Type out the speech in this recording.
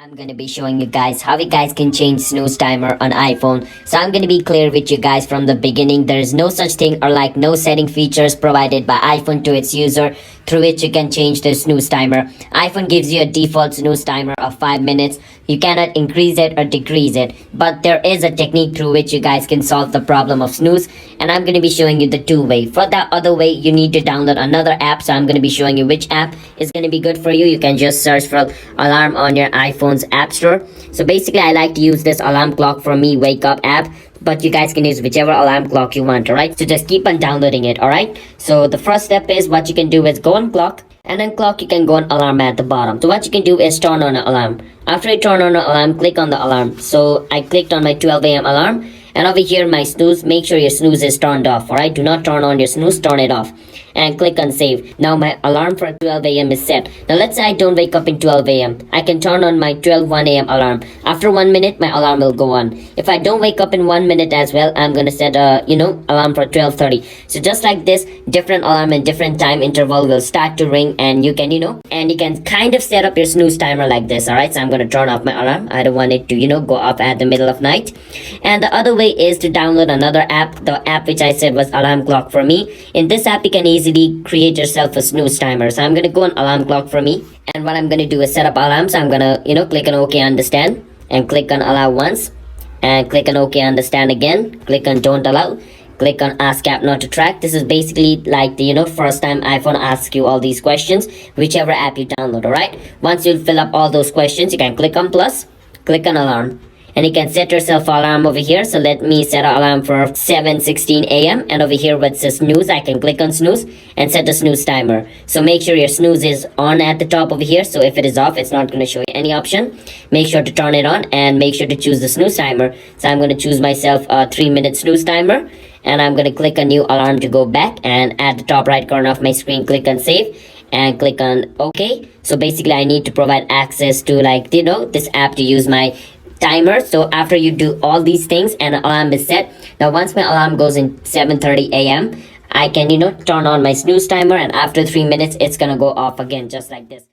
I'm gonna be showing you guys how you guys can change snooze timer on iPhone. So I'm gonna be clear with you guys from the beginning. There is no such thing or like no setting features provided by iPhone to its user through which you can change the snooze timer. iPhone gives you a default snooze timer of 5 minutes. You cannot increase it or decrease it, but there is a technique through which you guys can solve the problem of snooze, and I'm going to be showing you the two-way. For that other way, you need to download another app, so I'm going to be showing you which app is going to be good for you. You can just search for alarm on your iPhone's app store. So basically, I like to use this alarm clock for me wake up app, but you guys can use whichever alarm clock you want. All right, so just keep on downloading it. All right, so the first step is what you can do is go on clock, and then clock you can go on alarm at the bottom. So what you can do is turn on an alarm. After you turn on an alarm, click on the alarm. So I clicked on my 12 a.m. alarm, and over here my snooze, make sure your snooze is turned off. All right, do not turn on your snooze, turn it off, and click on save. Now my alarm for 12 a.m. is set. Now let's say I don't wake up in 12 a.m. I can turn on my 12:01 a.m. alarm. After 1 minute, my alarm will go on. If I don't wake up in 1 minute as well, I'm gonna set a alarm for 12:30. So just like this, different alarm and different time interval will start to ring, and you can and you can kind of set up your snooze timer like this. All right, so I'm gonna turn off my alarm. I don't want it to go off at the middle of night. And the other way is to download another app. The app which I said was alarm clock for me. In this app, you can easily create yourself a snooze timer. So I'm gonna go on alarm clock for me, and what I'm gonna do is set up alarms. I'm gonna click on OK understand, and click on allow once, and click on OK understand again, click on don't allow, click on ask app not to track. This is basically like the first time iPhone asks you all these questions, whichever app you download. All right, once you fill up all those questions, you can click on plus, click on alarm, and you can set yourself alarm over here. So let me set an alarm for 7:16 a.m. and over here where it says snooze, I can click on snooze and set the snooze timer. So make sure your snooze is on at the top over here. So if it is off, it's not going to show you any option. Make sure to turn it on and make sure to choose the snooze timer. So I'm going to choose myself a 3-minute snooze timer, and I'm going to click a new alarm to go back, and at the top right corner of my screen, click on save and click on OK. So basically I need to provide access to this app to use my timer. So after you do all these things and alarm is set, now once my alarm goes in 7:30 a.m. I can turn on my snooze timer, and after 3 minutes it's gonna go off again just like this.